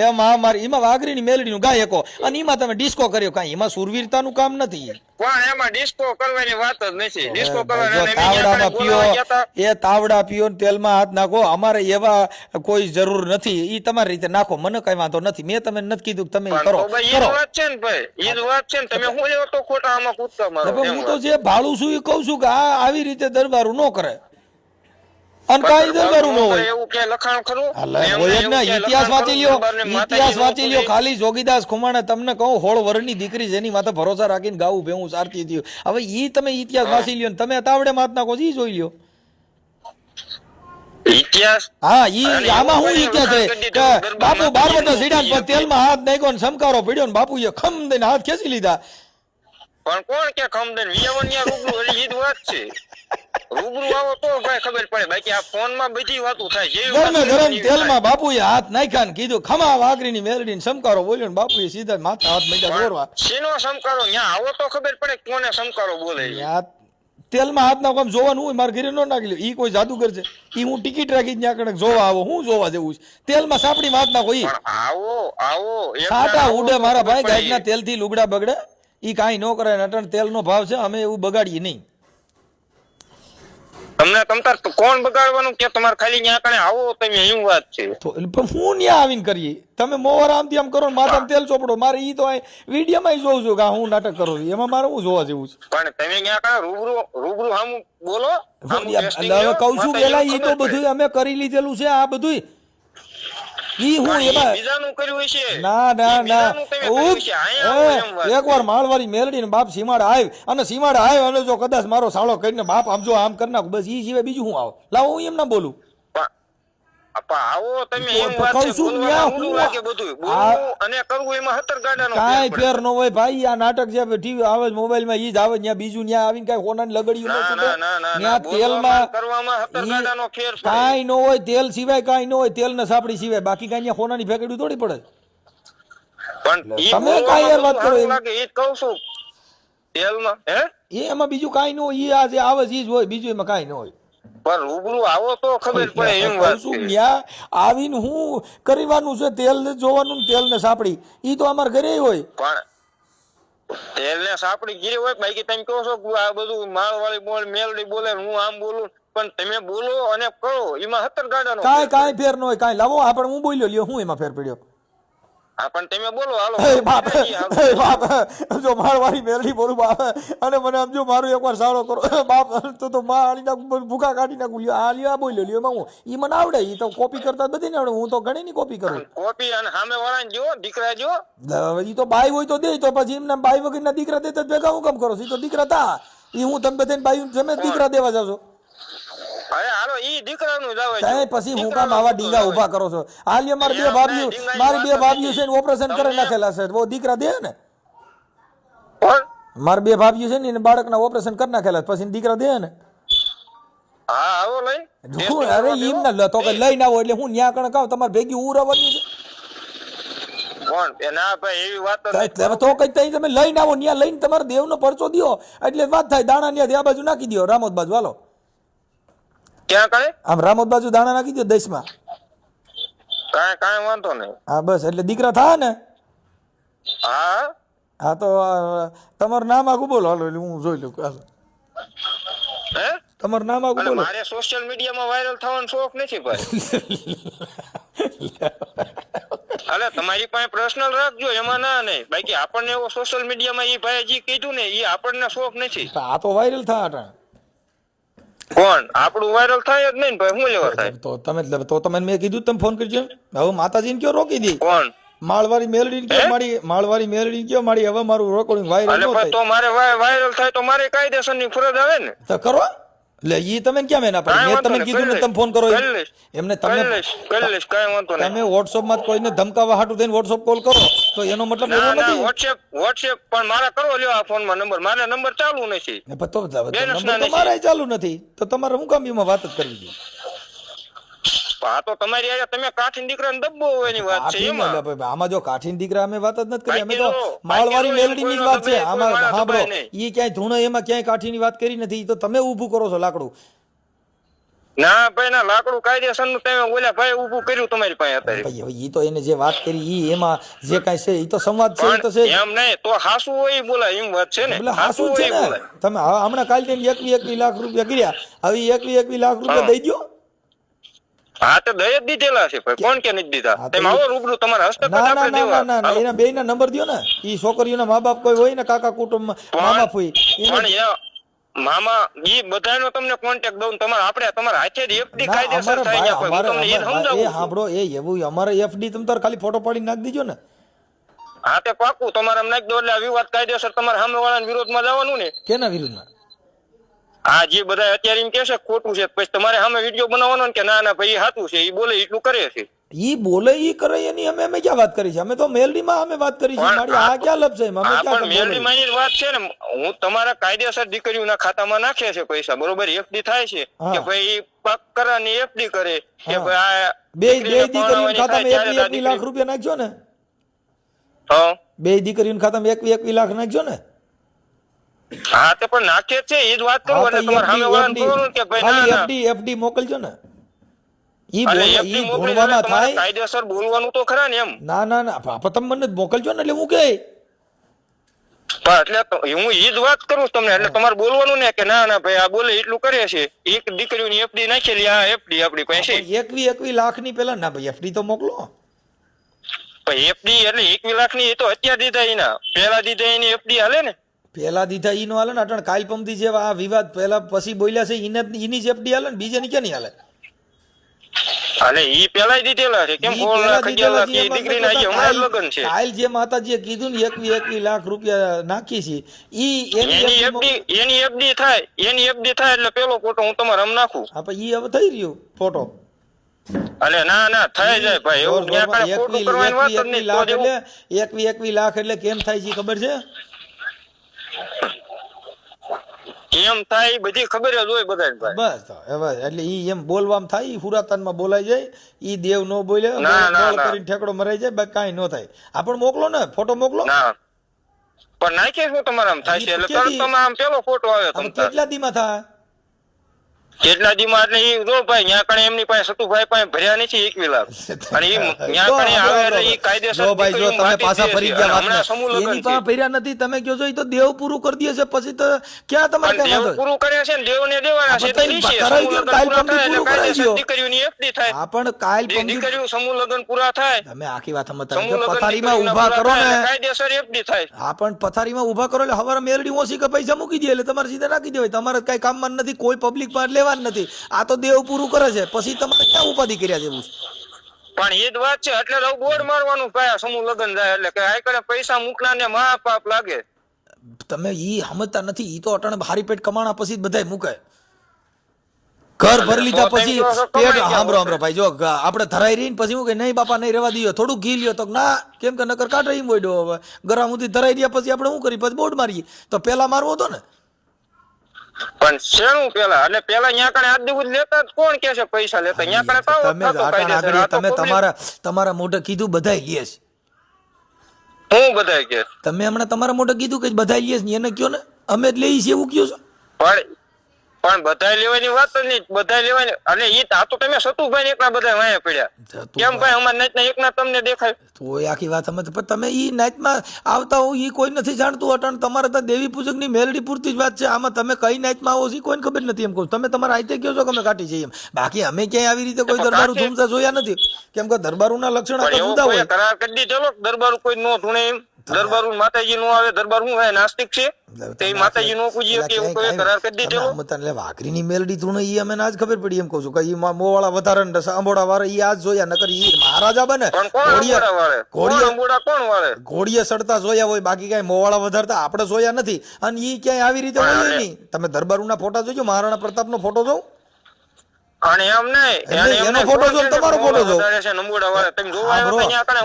એમાં મારી એમાં વાઘરીની મેલડી નું ગાય હકો અને એમાં તમે ડિસ્કો કર્યો. કઈ એમાં સુરવીરતા નું કામ નથી. પણ એમાં ડિસ્કો કરવાની વાત જ નથી. ડિસ્કો તાવડામાં પીઓ એ તાવડા પીઓ તેલમાં હાથ નાખો. અમારે એવા કોઈ જરૂર નથી. ઈ તમારી રીતે નાખો, મને કઈ વાંધો નથી. મેં તમે નથી કીધું તમે કરો. વાત છે ને ભાઈ, ઈ જ વાત છે ને. તમે હું એવો તો ખોટા આમાં કૂદકા મારો. હું તો જે ભાળું છું એ કહું છું કે આ આવી રીતે દરબારું ન કરે અને કઈ દરબારું ન હોય. એવું કે લખાણ ખરું ઇતિહાસ વાંચી લ્યો, ઇતિહાસ વાંચી લ્યો. ખાલી જોગીદાસ ખુમાણે તમને કહું 16 વર્ષની દીકરી જેની માથે ભરોસા રાખીને ગાવું ભેવું સારતી થયું. હવે ઈ તમે ઇતિહાસ વાંચી લ્યો ને તમે તાવડે માત નાખો ઈ જોઈ લ્યો. ઇતિહાસ હા ઈ આમાં હું ઇતિહાસ છે કે બાપુ બારવટા સીડા પર તેલમાં હાથ નાખ્યો ને સમકારો પડ્યો ને બાપુએ ખમ દઈને હાથ ખેંચી લીધા. પણ કોણ કે ખમદન વિયાવનિયા રૂબરૂ હજી ઈ જ વાત છે. રૂબરૂ આવો તો ભાઈ ખબર પડે, બાકી આ ફોન માં બધી વાતો થાય છે. ગરમે ગરમ તેલમાં બાપુએ હાથ નાખ્યા ને કીધું ખમા વાઘરીની મેલડીને સમકારો બોલ્યો ને બાપુએ સીધા માથા હાથ માંડ્યા દોરવા. શેનો સમકારો? ન્યા આવો તો ખબર પડે કોને સમકારો બોલે છે. તેલમાં હાથ નાખો આમ જોવાનું હોય, મારે ઘરે ન નાખી લે. ઈ કોઈ જાદુગર છે? ઈ હું ટિકિટ રાખી ત્યાં કણક જોવા આવો, હું જોવા જેવું છે? તેલમાં સાપડી હાથ નાખો ઈ આવો આવો સાટા ઉડે મારા ભાઈ. ગાયના તેલ થી લુગડા બગડે ઈ કાંઈ ન કરે. અટણ તેલ નો ભાવ છે, અમે એવું બગાડીએ નહીં. તમને તમતાર કોણ બગાડવાનું કે તમારે ખાલી ન્યા કણે આવો તમે એવું વાત છે. તો હું ન્યા આવીને કરીએ, તમે મોવાર આમથી આમ કરો માથામાં તેલ ચોપડો. મારે ઈ તો વિડીયોમાં જોઉં છું કે હું નાટક કરું છું, એમાં મારે હું જોવા જેવું છે. પણ તમે ન્યા કણે રૂબરૂ હામું બોલો. હવે કઉ છું પેલા ઈ તો બધું અમે કરી લીધેલું છે. આ બધું ઈ હું એમાં બીજાનું કર્યું છે. ના ના ના એકવાર માળવાળી મેલડી ને બાપ સીમાડ આવ અને સીમાડ આવ અને જો કદાચ મારો સાળો કરીને બાપ આમ જો આમ કરી નાખું, બસ ઈ સિવાય બીજું હું આવો લાવો હું એમ ના બોલું. આવો તમે એમ વાત છે બોલવાનું લાગે બધું બોલવું અને કરવું એમાં 17 ગાડાનો કાઈ ફેર ન હોય ભાઈ. આ નાટક જે ટીવી આવે મોબાઈલ માં ઈ જ આવે, ત્યાં બીજું ત્યાં આવીને કઈ હોનાની લગડ્યું ન ત્યાં તેલમાં કરવામાં 17 ગાડાનો ફેર પડે. કાઈ ન હોય તેલ સિવાય, કાઈ ન હોય તેલ ને સાપડી સિવાય, બાકી કાઈ ત્યાં હોનાની ફેકડ્યું થોડી પડે. પણ તમે કાઈ યાર વાત કરો લાગે એ કહું છું તેલમાં હે એમાં બીજું કાઈ ન હોય. ઈ આ જે આવે જ ઈ જ હોય, બીજું એમાં કાઈ ન હોય. પણ રૂબરૂ આવો તો ખબર પડે એમ વાત છે. ત્યાં આવીને હું કરવાનું છે? તેલ ને જોવાનું ને તેલ ને સાપડી ઈ તો અમાર ઘરે હોય. પણ તેલ ને સાપડી ઘીરે હોય, બાકી તમે કહો છો આ બધું માળવાળી બોલ મેલડી બોલે હું આમ બોલું, પણ તમે બોલો અને કહો એમાં 17 ગાડાનો કાઈ ફેર ન હોય. કાઈ લાવો આપણે હું બોલ્યો લ્યો, હું એમાં ફેર પડ્યો? પણ તમે બોલો હાલો બાપ જો માળવાળી મેલડી બોલું બાપ, અને મને આમ જો મારું એકવાર સાળો કરો બાપ તો માળી નાખું, ભૂખા કાઢી નાખું. લ્યો આ લ્યો આ બોલ્યો લ્યો એમાં હું ઈ મને આવડે, ઈ તો કોપી કરતા બધી ને આવડે. હું તો ઘણી ની કોપી કરું. કોપી અને સામે વાળાને જો દીકરા જો ઈ તો બાઈ હોય તો દે, તો પછી એમને બાઈ વગરના દીકરા દેતા ભેગા હું કામ કરો? ઈ તો દીકરા તા ઈ હું તમે બધાને બાઈ તમે દીકરા દેવા જાવ છો. અરે હાલો ઈ દીકરાનું જ આવે છે. પછી હું કામ આવા ડીંગા ઉભા કરો છો? હાલ્યો મારી બે ભાભીઓ છે ને ઓપરેશન કરી નાખેલા છે, વો દીકરા દે ને. મારી બે ભાભીઓ છે ને એને બાળકના ઓપરેશન કરી નાખેલા, પછી દીકરા દે ને. હા આવો લઈ અરે એમ ના તો કે લઈને આવો એટલે હું ન્યા કણ કહું તમારે ભેગી ઉરાવવાની છે. કોણ ના ભાઈ એવી વાત તો કઈ તઈ તમે લઈને આવો, ન્યા લઈને તમારે દેવનો પરચો દ્યો એટલે વાત થાય. દાણા ન્યા આ બાજુ નાખી દો, રામોદ બાજુ હાલો. ક્યાં કરે? આમ રામોદ બાજુ દાણા નાખી દો 10 માં. કાંઈ વાંધો નહીં. હા બસ એટલે દીકરા થાય ને. હા હા તો તમારું નામ આખું બોલો હાલો એટલે હું જોઈ લઉં. હાલો હે તમારું નામ આખું બોલો. મારે સોશિયલ મીડિયામાં વાયરલ થવાનો શોખ નથી ભાઈ. અલે તમારી પાસે પર્સનલ રાખજો, એમાં ના નહીં. બાકી આપણને એવો સોશિયલ મીડિયામાં ઈ ભાઈ જે કીધું ને ઈ આપણને શોખ નથી. આ તો વાયરલ થાય. કોણ આપણું વાયરલ થાય જ નહીં ભાઈ, શું લેવા થાય? તો તમે મેં કીધું તમે ફોન કરજો. હવે માતાજીને કયો રોકી દી. કોણ? માળવાળી મેલડી કયો માળવાળી મેલડી કયો મારી હવે મારું રેકોર્ડિંગ વાયરલ ન થાય. તો મારે વાયરલ થાય તો મારે કાયદેસરની ફરજ આવે ને. તો કરો એટલે ઈ તમે ક્યાં મેના પડે? મેં તમને કીધું ને તમે ફોન કરો એમને. તમે કાઈ વાંધો નહીં. તમે WhatsApp માં કોઈને ધમકાવા હાટુ થઈને WhatsApp કોલ કરો તો એનો મતલબ એવો નથી. WhatsApp પણ મારા કરો લ્યો આ ફોનમાં નંબર, મારા નંબર ચાલુ નથી. નંબર તો મારા ચાલુ નથી તો તમારે હું કામ એમાં વાત જ કરવી છે? આ તો તમારી આજે તમે કાઠીન દીકરાને દબ્બો હોવાની વાત છે એમાં. આમાં જો કાઠીન દીકરા અમે વાત જ નથી કરી, અમે તો માળવાળી મેલડીની જ વાત છે. આમાં સાંભળો ઈ ક્યાંય ધૂણો એમાં ક્યાંય કાઠીની વાત કરી નથી. તો તમે ઊભું કરો છો લાકડું. ના ભાઈ ના, લાકડું કાયદેસર નું તમે ઓલા ભાઈ ઊભું કર્યું તમારી પાસે અત્યારે. ઈ તો એને જે વાત કરી ઈ એમાં જે કાંઈ છે ઈ તો સંવાદ છે. ઈ તો છે એમ નહીં તો હાસુ હોય બોલાય એમ વાત છે ને. એટલે હાસુ છે ને. તમે હમણાં કાલ 21 લાખ રૂપિયા કર્યા, હવે 21 લાખ રૂપિયા દઈ દો. હા તો દઈ જ દીધેલા છે ભાઈ, કોણ કે નથી દીધા? તમે આવો રૂબરૂ તમારા હસ્તક આપણે દેવા. ના એના બેયના નંબર દ્યો ને. ઈ છોકરીઓના મા બાપ કોઈ હોય ને, કાકા કુટુંબ મામા ફોઈ, પણ મામા ઈ બધાનો તમને કોન્ટેક્ટ દઉં. તમારે આપણે તમારા હાથે જ એફડી કાયદેસર થાય છે. હું તમને એ સમજાવું. એ સાંભળો એ એવું અમારે એફડી તમે તાર ખાલી ફોટો પાડી નાખી દીજો ને. હા તે પાકું તમારે નાખી દો એટલે આ વિવાદ કાયદેસર તમારા સામે વાળાના વિરોધમાં જવાનું ને. કેના વિરોધમાં? આ જે બધા અત્યારે એમ કે છે ખોટું છે, પછી તમારે સામે વિડીયો બનાવવાનો ને કે ના ના ભાઈ સાચું છે, એ બોલે એટલું કરે છે. ઈ બોલે ઈ કરે એની અમે ક્યાં વાત કરી છે? અમે તો મેલડીમાં અમે વાત કરી છે. મારી આ ક્યાં લપ છે? અમે ક્યાં મેલડીમાં ની વાત છે ને, હું તમારા કાયદેસર દીકરીઓના ખાતામાં નાખે છે પૈસા, બરોબર, એફડી થાય છે કે ભાઈ પાક કરાની એફડી કરે કે ભાઈ આ બે દીકરીઓના ખાતામાં 21 લાખ રૂપિયા નાખજો ને. હા, બે દીકરીઓના ખાતામાં 21 લાખ નાખજો ને. હા તે પણ નાખે છે, એ જ વાત કરું. એટલે તમારે સામે વાળાને કહો કે ભાઈ ના ના એફડી મોકલજો ને. ઈ બોલવામાં થાય, કાયદેસર બોલવાનું તો ખરા ને એમ. ના ના ના તમે મને મોકલજો ને, એટલે હું કે એટલે હું ઈ જ વાત કરું તમને. એટલે તમારે બોલવાનું ને કે ના ના ભાઈ આ બોલે એટલું કરે છે, એક દીકરીઓની એફડી નાખેલી, આ એફડી આપણી પાસે 21 લાખ ની પેલા ના ભાઈ એફડી તો મોકલો. એફડી એટલે 21 લાખ ની એ તો અત્યારે દીધા, એના પેલા દીધા એની એફડી હાલે ને. પેલા દીધા ઈ નો હાલે ને, અટણ કાલ પમદી જેવા આ વિવાદ પેલા પછી બોલ્યા છે એની જ એફડી હાલે ને, બીજાની ક્યાં નહીં હાલે? અલે ઈ પેલા દીધેલા છે, કેમ 4 લાખ 11 લાખ દીકરી ના હમણાં લગન છે. કાલ જે માતાજીએ કીધું ને 21 લાખ રૂપિયા નાખી છે, ઈ એની એફડી થાય, એની એફડી થાય એટલે પેલો ફોટો હું તમારે આમ નાખું. હા પણ ઈ હવે થઈ રહ્યો ફોટો. અલે ના ના થઈ જાય ભાઈ, એવું ક્યાં કાંઈ ખોટું કરવાની વાત જ નહીં. 21 લાખ એટલે કેમ થાય છે ખબર છે? કેમ થાય બધી ખબર જ હોય બધાને ભાઈ. બસ એટલે ઈ એમ બોલવામાં થાય, ઈ હુરાતાનમાં બોલાઈ જાય, ઈ દેવ નો બોલે, બોલ કરીને ઠેકડો મરાઈ જાય, બાકી કાંઈ ન થાય. આપણ મોકલો ને, ફોટો મોકલો. ના પણ નાખે શું તમારે આમ થાય છે એટલે તરત તમે આમ પેલો ફોટો આવે. તમે કેટલા દીમાં થાય? કેટલા દીમાં એટલે ઈ જો ભાઈ ન્યા કણે એમની પાસે સતુભાઈ પાસે ભર્યા નથી 21 લાખ, અને ઈ ન્યા કણે આવે એટલે ઈ કાયદેસર. જો ભાઈ જો તમે પાછા ફરી ગયા વાત, એની પાસે ભર્યા નથી, તમે કહો છો ઈ તો દેવ પૂરું કરી દે છે, પછી તો ક્યાં તમારે કઈ દેવ પૂરું કરે છે ને, દેવને દેવાના છે તો ઈ છે. દીકરીઓની એફડી થાય. આ પણ કાલ દીકરીઓ સમૂહ લગ્ન પૂરા થાય, તમે આખી વાત સમજતા પથારીમાં ઊભા કરો ને, કાયદેસર એફડી થાય. આ પણ પથારીમાં ઊભા કરો એટલે હવારે મેલડી ઓછી કે પૈસા મૂકી દે એટલે તમારે સીધા રાખી દેવાય. તમારે કઈ કામમાં નથી, કોઈ પબ્લિક માં લેવા નથી. આ તો દેવ પૂરું કરે છે, પછી તમારે ક્યાં ઉપાધિ કર્યા જેવું? પણ એ જ વાત છે, એટલે બોર્ડ મારવાનું કયા સમૂહ લગ્ન જાય એટલે કે આ કડે પૈસા મૂકના ને મહા પાપ લાગે. તમે ઈ સમજતા નથી, ઈ તો અટાણે હારી પેટ કમાણા પછી બધાય મૂકે. ઘર ભરી લીધા પછી પેટ સાંભળો ભાઈ, જો આપણે ધરાઈ રહીને પછી હું કે નહીં બાપા નહીં રહેવા દઈએ, થોડું ઘી લ્યો તો ના, કેમ કે નકર કાઢ રહી મોડ્યો. હવે ગરમ સુધી ધરાઈ રહ્યા પછી આપણે શું કરી, પછી બોર્ડ મારીએ. તો પેલા મારવો હતો ને. પણ શેનું પેલા, એટલે પેલા ન્યા કણે આજ દિવસ લેતા કોણ કે છે પૈસા લેતા? ન્યા કણે તમે તમારા મોઢે કીધું બધાય લે છે. હું બધાય કે તમે હમણાં તમારા મોઢે કીધું કે બધાય લે છે, એને કયો ને અમે જ લઈએ છીએ એવું કયો છો? પણ બધા લેવાની વાત જ નહીં, બધા લેવાની. અને ઈ આ તો તમે સતુભાઈ ને એકલા બધા વાયા પડ્યા, કેમ ભાઈ અમાર નાચના એકના તમને દેખાય તો આખી વાત સમજ. પણ તમે ઈ નાચમાં આવતા હો ઈ કોઈ નથી જાણતું. અટાણ તમારે તો દેવી પૂજક ની મેલડી પૂરતી જ વાત છે. આમાં તમે કઈ નાચમાં આવો છો કોઈને ખબર નથી. એમ કહું તમે તમારા આઈતે કહો છો કે અમે કાઢી જઈએ એમ. બાકી અમે ક્યાંય આવી રીતે કોઈ દરબારું ધૂમતા જોયા નથી, કેમ કે દરબારુના લક્ષણ જુદા હોય. કરાર કરી દીધો દરબારું કોઈ નો ધૂણે એમ. દરબારું માતાજી નો આવે, દરબાર શું હે નાસ્તિક છે, તે માતાજી નો પૂજીએ કે એવું કોઈ કરાર કરી દીધો. એટલે વાઘરીની મેલડી ધૂણે ઈ અમે આજ ખબર પડી. એમ કહું છું કે ઈ મોવાળા વધારે ને આંબોડા વાળા ઈ આજ જોયા, નકર ઈ મહારાજા બને ઘોડીએ સડતા જોયા હોય, બાકી કઈ મોવાળા વધારતા આપણે જોયા નથી. અને ઈ ક્યાંય આવી રીતે હોય નહીં. તમે દરબારુના ફોટા જોજો, મહારાણા પ્રતાપનો ફોટો જોઉં અને એમ નહીં એનો ફોટો જો, તમારો ફોટો જો. તમે સાંભળો,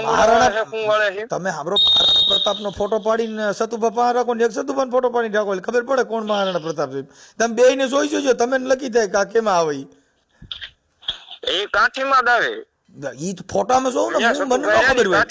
મહારાણા પ્રતાપનો ફોટો પાડીને સતુભા રાખો ને એક સતુભાનો ફોટો પાડીને રાખો એટલે ખબર પડે કોણ મહારાણા પ્રતાપ છે. તમે બે ને જોઈ જોજો, તમે લખી થાય કે કેમાં આવે એ કાઠીમાં જ આવે. ઈ ફોટામાં જોઉં ને મને ન ખબર હોય.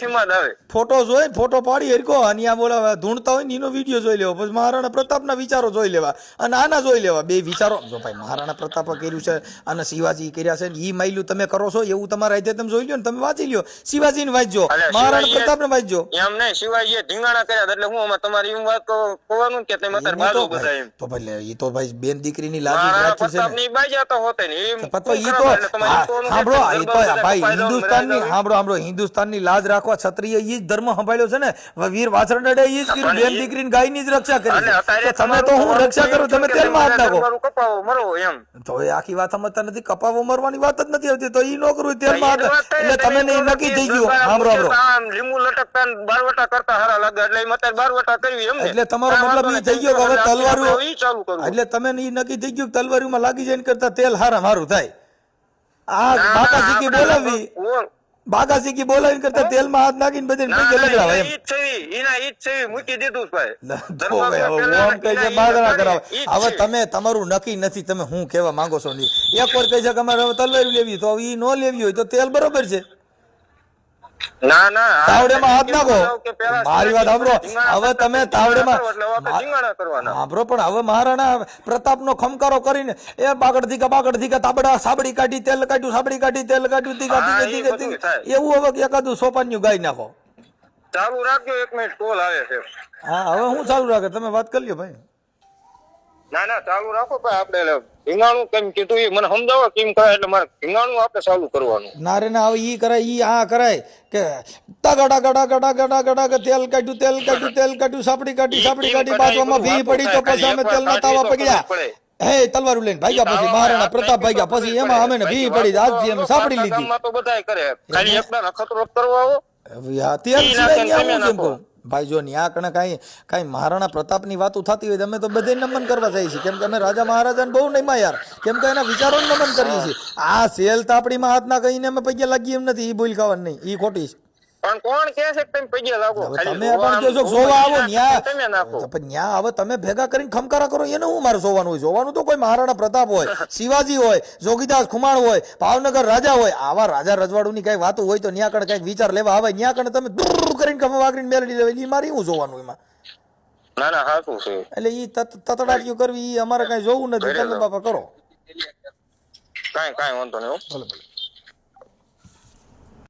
ફોટો જોઈ ફોટો પાડી હરકો અને આ બોલા ધૂણતા હોય ને એનો વિડીયો જોઈ લેવો, પછી મહારાણા પ્રતાપના વિચારો જોઈ લેવા અને આના જોઈ લેવા. બે વિચારો જો ભાઈ મહારાણા પ્રતાપે કર્યું છે અને શિવાજી કર્યા છે, ઈ માયલું તમે કરો છો એવું તમારા રીતે તમે જોઈ લો ને, તમે વાંચી લ્યો. શિવાજી ને વાંચજો, મહારાણા પ્રતાપ ને વાંચજો. એમ નહીં, શિવાજી ઢીંગાણા કર્યા એટલે હું અમાર તમારી એમ વાત કહેવાનું કે તમે અત્યારે બાજુ બધા એમ તો ભાઈ ઈ તો ભાઈ બેન દીકરીની લાગી વાત છે ને. પ્રતાપની બાજા તો હોતે ને એમ તો ઈ તો સાંભળો, ઈ તો ભાઈ હિન્દુસ્તાનની સાંભળો હિન્દુસ્તાનની લાજ રાખવા ક્ષત્રિય ઈ જ ધર્મ સંભાળ્યો છે ને, વીર વાછરડે ઈ જ કર્યું, બેન દીકરીની ગાયની જ રક્ષા કરી છે. તમે તો હું રક્ષા કરું, તમે તેલમાં હાથ નાખો કપાવો મરો એમ. તો એ આખી વાત સમજતા નથી. કપાવો મરવાની વાત જ નથી આવતી, તો ઈ નો કરવું, તેલમાં હાથ. એટલે તમે નહીં નક્કી થઈ ગયું. સાંભળો લીંબુ લટકતા બારવટા કરતા હારા લાગે એટલે એમ અત્યારે બારવટા કરવી એમ. એટલે તમારો મતલબ ઈ થઈ ગયો કે હવે તલવારું ચાલુ કરવું. એટલે તમે ઈ નક્કી થઈ ગયું તલવારીમાં લાગી જાય કરતા તેલ હારા મારું થાય. આ બાકાશીકી બોલાવી, બાકાશીકી બોલાવી કરતા તેલમાં હાથ નાખીને બધે પૈકે લગડાવે એમ. એના ઈ જ છે, મૂકી દીધું ભાઈ. ઓમ કહે છે બાગડા કરાવે. હવે તમે તમારું નક્કી નથી, તમે હું કહેવા માંગો છો નહીં. એક વાર કહે છે કે અમારે હવે તલવારી લેવી, તો ઈ નો લેવી હોય તો તેલ બરોબર છે. ના ના તાવડેમાં હાથ નાખો. મારી વાત સાંભળો. હવે તમે તાવડેમાં સાંભળો, પણ હવે મહારાણા પ્રતાપનો ખમકારો કરીને એ બાગડ ધીકા તાબડા સાબડી કાઢી તેલ કાઢ્યું, સાબડી કાઢી તેલ કાઢ્યું, ધીકા એવું હવે એકાદું સોપાન્યું ગાઈ નાખો. ચાલુ રાખજો, 1 મિનિટ કોલ આવે છે. હા હવે હું ચાલુ રાખે, તમે વાત કરી લ્યો ભાઈ. ના ના ચાલુ રાખો ભાઈ. આપણે ભીંગાણું કેમ કીધું એ મને સમજાવો કેમ કરાય, એટલે મારે ભીંગાણું આપણે ચાલુ કરવાનું. ના રે ના, હવે ઈ કરાય, ઈ આ કરાય કે તગડા ગડા ગડા ગડા ગડા તેલ કાઢ્યું, સાપડી કાઢી બાજુમાં ભી પડી તો પછી અમે તેલના તાવા પકડ્યા. હે તલવારું લઈને ભાગ્યા, પછી મહારાણા પ્રતાપ ભાગ્યા, પછી એમાં અમે ને ભી પડી આજથી અમે સાપડી લીધી. તો બધાય કરે, ખાલી એકલા ખતરો કરવા આવો. તેલ સિવાય હું કેમ કહું ભાઈ? જો ન્યા કણે કાંઈ મહારાણા પ્રતાપની વાતો થતી હોય અમે તો બધે નમન કરવા જઈએ છીએ, કેમ કે અમે રાજા મહારાજાને બહુ નમ્યા યાર, કેમ કે એના વિચારોને નમન કરીએ છીએ. આ સેલ તાપડીમાં હાથ ના કહીને અમે પૈયા લાગીએ એમ નથી, ઈ બોલ ખાવાનું નહીં, ઈ ખોટી છે. પણ કોણ કહે છે કે તમે પૈયા લાગો? તમે પણ કહો છો જોવા આવો ન્યા, પણ ન્યા હવે તમે ભેગા કરીને ખમકારા કરો, એને હું મારે જોવાનું હોય? જોવાનું તો કોઈ મહારાણા પ્રતાપ હોય, શિવાજી હોય, જોગીદાસ ખુમાણ હોય, ભાવનગર રાજા હોય, આવા રાજા રજવાડું ની કઈ વાતો હોય તો ન્યા કણ કઈક વિચાર લેવા આવે, ન્યા કણ તમે દૂર કરીને ખમા વાગરીને મેળવી લેવા, એ મારે હું જોવાનું એમાં? ના ના હાચું છે. એટલે ઈ તતડાટીઓ કરવી ઈ અમારે કઈ જોવું નથી, તમે બાપા કરો. કાંઈ વાંધો નહીં. ભલે ભલે.